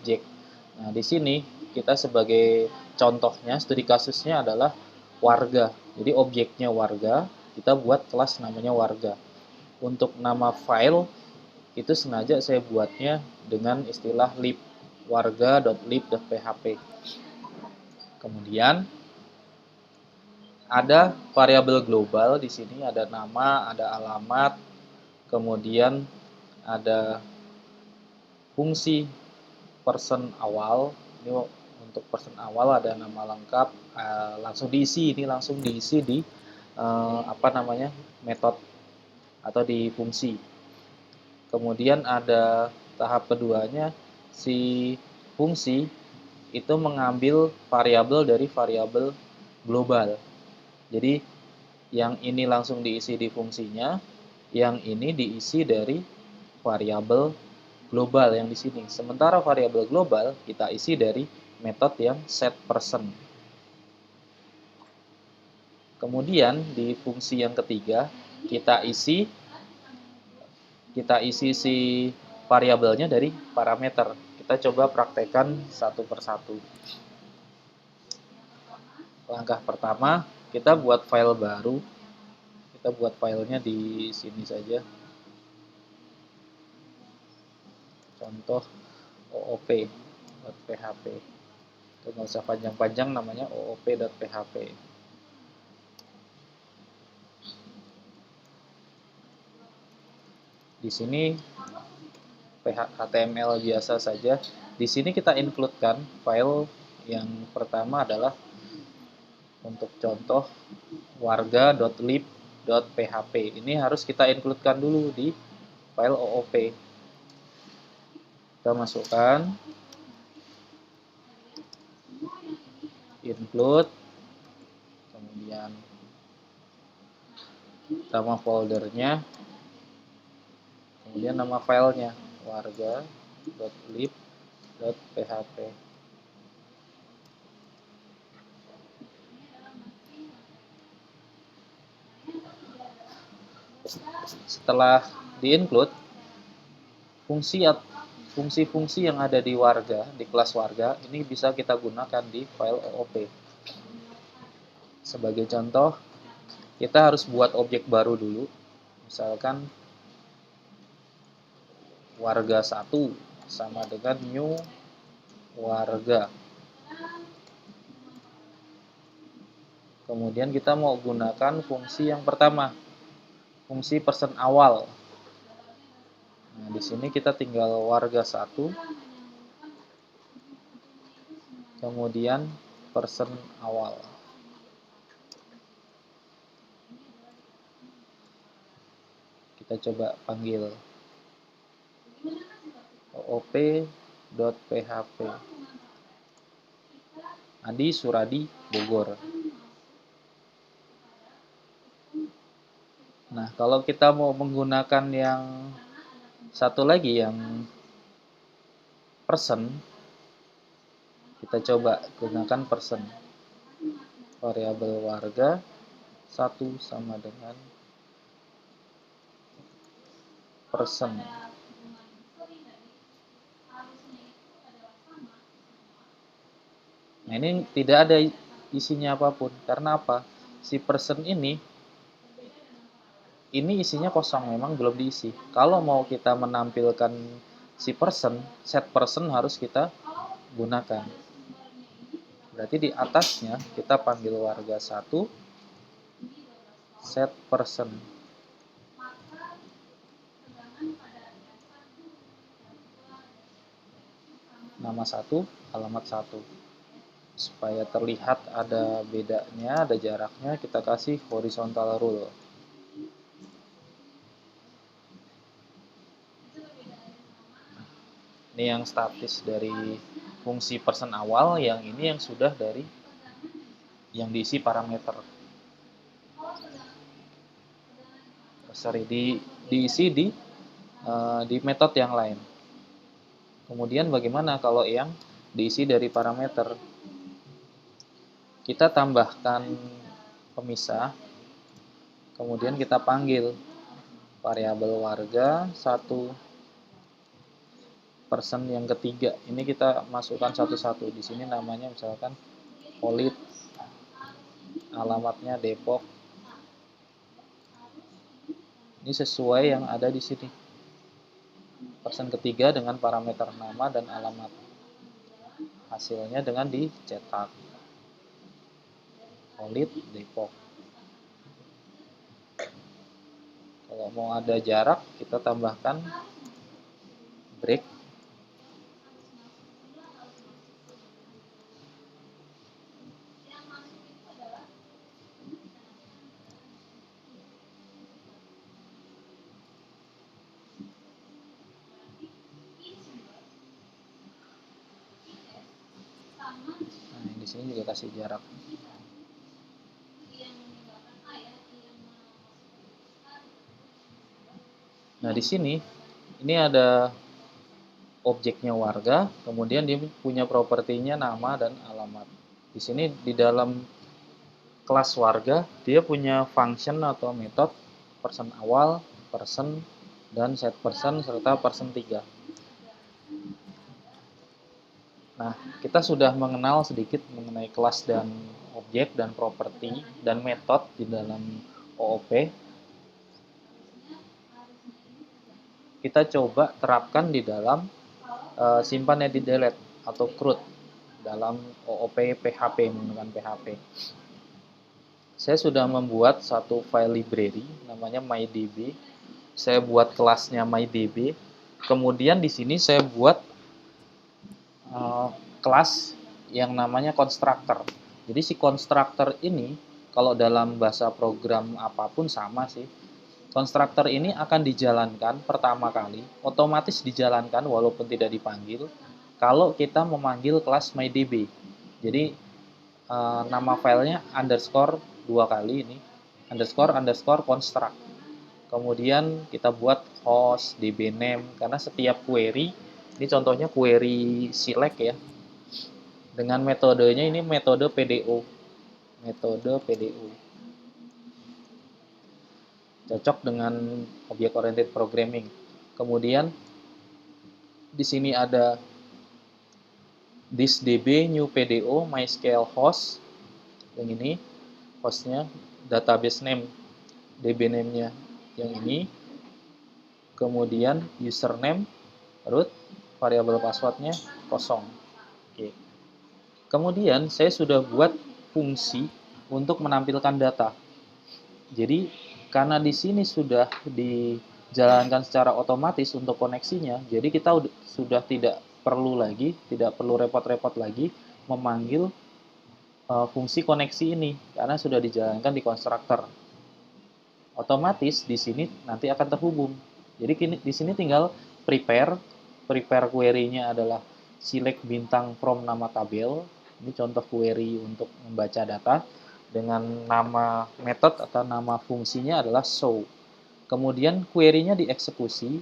objek. Nah, di sini kita sebagai contohnya, studi kasusnya adalah warga. Jadi objeknya warga, kita buat kelas namanya warga. Untuk nama file, itu sengaja saya buatnya dengan istilah lib, warga.lib.php. Kemudian ada variabel global di sini, ada nama, ada alamat, kemudian ada fungsi person awal. Ini untuk person awal ada nama lengkap, langsung diisi di metode atau di fungsi. Kemudian ada tahap keduanya, si fungsi itu mengambil variabel dari variabel global. Jadi yang ini langsung diisi di fungsinya, yang ini diisi dari variabel global yang di sini. Sementara variabel global kita isi dari metode yang setPerson. Kemudian di fungsi yang ketiga kita isi si variabelnya dari parameter. Kita coba praktekkan satu persatu. Langkah pertama, kita buat file baru. Kita buat filenya di sini saja. Contoh oop.php. Itu nggak usah panjang-panjang, namanya oop.php. Di sini HTML biasa saja. Di sini kita include-kan file yang pertama adalah untuk contoh warga.lib.php. Ini harus kita include-kan dulu di file OOP. Kita masukkan include, kemudian nama foldernya, kemudian nama filenya warga.lib.php. Setelah di-include, fungsi-fungsi yang ada di warga, di kelas warga, ini bisa kita gunakan di file OOP. Sebagai contoh, kita harus buat objek baru dulu. Misalkan warga 1 sama dengan new warga. Kemudian kita mau gunakan fungsi yang pertama, fungsi person awal. Nah, di sini kita tinggal warga 1, kemudian person awal. Kita coba panggil oop.php. Adi Suradi Bogor. Nah, kalau kita mau menggunakan yang satu lagi, yang person, kita coba gunakan person. Variabel warga 1 sama dengan person. Nah, ini tidak ada isinya apapun. Karena apa? Si person ini isinya kosong, memang belum diisi. Kalau mau kita menampilkan si person, set person harus kita gunakan. Berarti di atasnya kita panggil warga 1, set person. Nama 1, alamat 1. Supaya terlihat ada bedanya, ada jaraknya, kita kasih horizontal rule. Ini yang statis dari fungsi person awal, yang ini yang sudah dari yang diisi parameter. Diisi di metode yang lain. Kemudian bagaimana kalau yang diisi dari parameter? Kita tambahkan pemisah, kemudian kita panggil variabel warga 1, person yang ketiga. Ini kita masukkan satu-satu. Di sini namanya misalkan Polit, alamatnya Depok. Ini sesuai yang ada di sini. Person ketiga dengan parameter nama dan alamat. Hasilnya dengan dicetak. Polit, Depok. Kalau mau ada jarak, kita tambahkan break. Nah, di sini juga kasih jarak. Nah, di sini ini ada objeknya warga, kemudian dia punya propertinya nama dan alamat. Di sini di dalam kelas warga, dia punya function atau metode person awal, person, dan set person, serta person 3. Nah, kita sudah mengenal sedikit mengenai kelas dan objek dan properti dan metode di dalam OOP. Kita coba terapkan di dalam simpan edit delete atau CRUD dalam OOP PHP, menggunakan PHP. Saya sudah membuat satu file library namanya mydb. Saya buat kelasnya mydb. Kemudian di sini saya buat kelas yang namanya constructor. Jadi si constructor ini kalau dalam bahasa program apapun sama sih. Constructor ini akan dijalankan pertama kali, otomatis dijalankan walaupun tidak dipanggil, kalau kita memanggil kelas mydb. Jadi nama filenya underscore 2 kali ini, underscore construct. Kemudian kita buat host, dbname, karena setiap query, ini contohnya query select ya, dengan metodenya ini metode PDO. Metode PDO. Cocok dengan object oriented programming. Kemudian di sini ada this db new PDO mysql host. Yang ini hostnya, database name db name-nya yang ini. Kemudian username root, variabel passwordnya kosong. Oke. Kemudian saya sudah buat fungsi untuk menampilkan data. Jadi karena di sini sudah dijalankan secara otomatis untuk koneksinya, jadi kita sudah tidak perlu repot-repot lagi memanggil fungsi koneksi ini karena sudah dijalankan di konstruktor. Otomatis di sini nanti akan terhubung. Jadi di sini tinggal prepare query-nya adalah select bintang from nama tabel. Ini contoh query untuk membaca data. Dengan nama method atau nama fungsinya adalah show. Kemudian query-nya dieksekusi.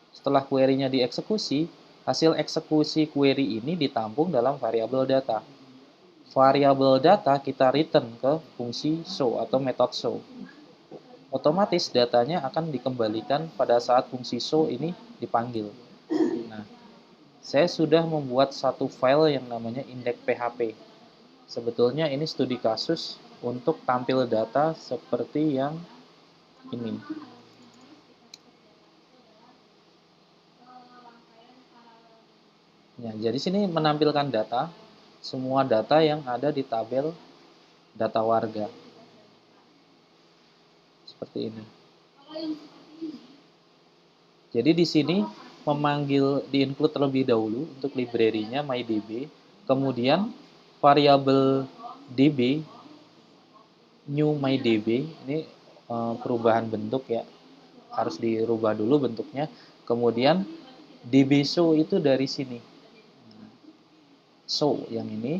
Setelah query-nya dieksekusi, hasil eksekusi query ini ditampung dalam variabel data. Variabel data kita return ke fungsi show atau method show. Otomatis datanya akan dikembalikan pada saat fungsi show ini dipanggil. Nah, saya sudah membuat satu file yang namanya index.php. Sebetulnya ini studi kasus untuk tampil data seperti yang ini. Ya, jadi sini menampilkan data, semua data yang ada di tabel data warga. Seperti ini. Jadi di sini memanggil di-include terlebih dahulu untuk library-nya mydb, kemudian variabel db new mydb ini perubahan bentuk ya, harus dirubah dulu bentuknya. Kemudian db show itu dari sini, show yang ini,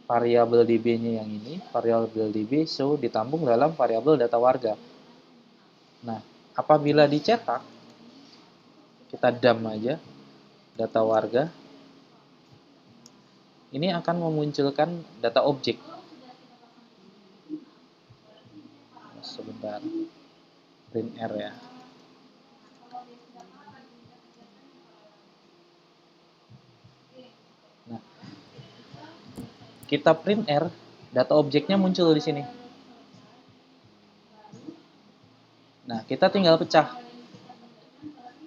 variabel db-nya yang ini, variabel db show ditampung dalam variabel data warga. Nah, apabila dicetak, kita dump aja data warga, ini akan memunculkan data objek. Sebentar, print R ya. kita print R, data objeknya muncul di sini. Nah, kita tinggal pecah.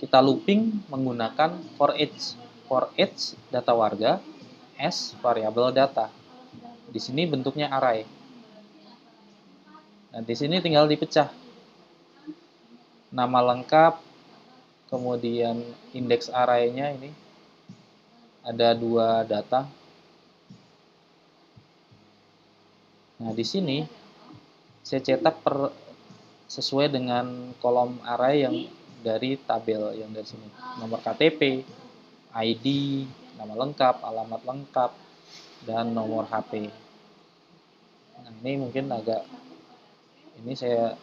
Kita looping menggunakan for each. For each data warga, S variabel data. Di sini bentuknya array. Nah, di sini tinggal dipecah. Nama lengkap, kemudian indeks array-nya ini. Ada 2 data. Nah, di sini saya cetak sesuai dengan kolom array yang dari tabel yang dari sini. Nomor KTP, ID, nama lengkap, alamat lengkap, dan nomor HP. Nah, ini mungkin ini saya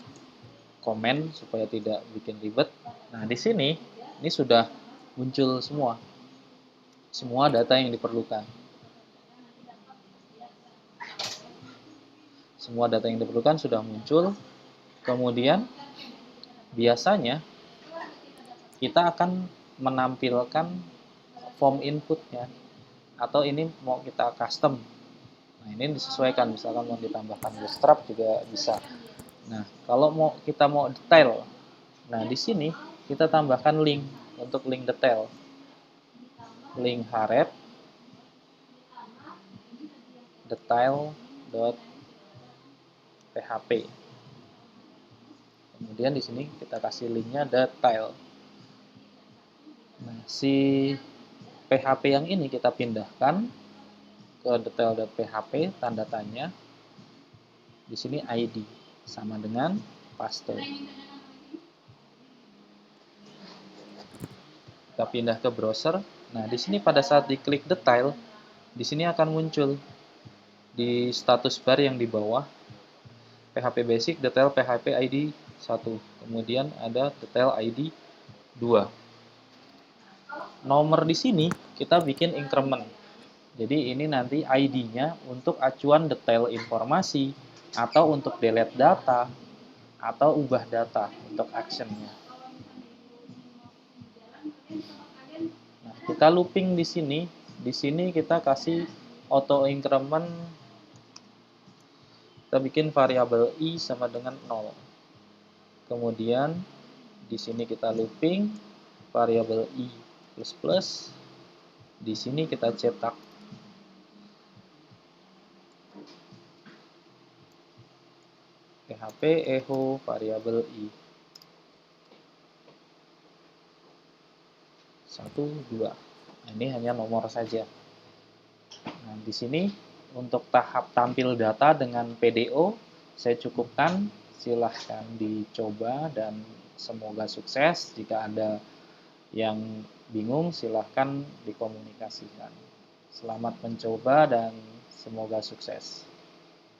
komen supaya tidak bikin ribet. Nah, di sini ini sudah muncul semua data yang diperlukan. Semua data yang diperlukan sudah muncul. Kemudian biasanya kita akan menampilkan form inputnya, atau ini mau kita custom. Nah, ini disesuaikan, misalkan mau ditambahkan bootstrap juga bisa. Nah, kalau kita mau detail, nah di sini kita tambahkan link untuk link detail. Link href detail.php. Kemudian di sini kita kasih linknya detail. Nah, si PHP yang ini kita pindahkan ke detail.php, tanda tanya. Di sini ID sama dengan paste. Kita pindah ke browser. Nah, di sini pada saat diklik detail, di sini akan muncul di status bar yang di bawah PHP basic detail PHP ID 1. Kemudian ada detail ID 2. Nomor di sini kita bikin increment. Jadi ini nanti ID-nya untuk acuan detail informasi, atau untuk delete data, atau ubah data untuk action-nya. Nah, kita looping di sini. Di sini kita kasih auto increment. Kita bikin variabel i sama dengan 0. Kemudian di sini kita looping variabel i plus plus. Di sini kita cetak php echo variabel i 1, 2. Nah, ini hanya nomor saja. Nah, di sini untuk tahap tampil data dengan PDO saya cukupkan. Silahkan dicoba dan semoga sukses. Jika ada yang bingung, silahkan dikomunikasikan. Selamat mencoba dan semoga sukses.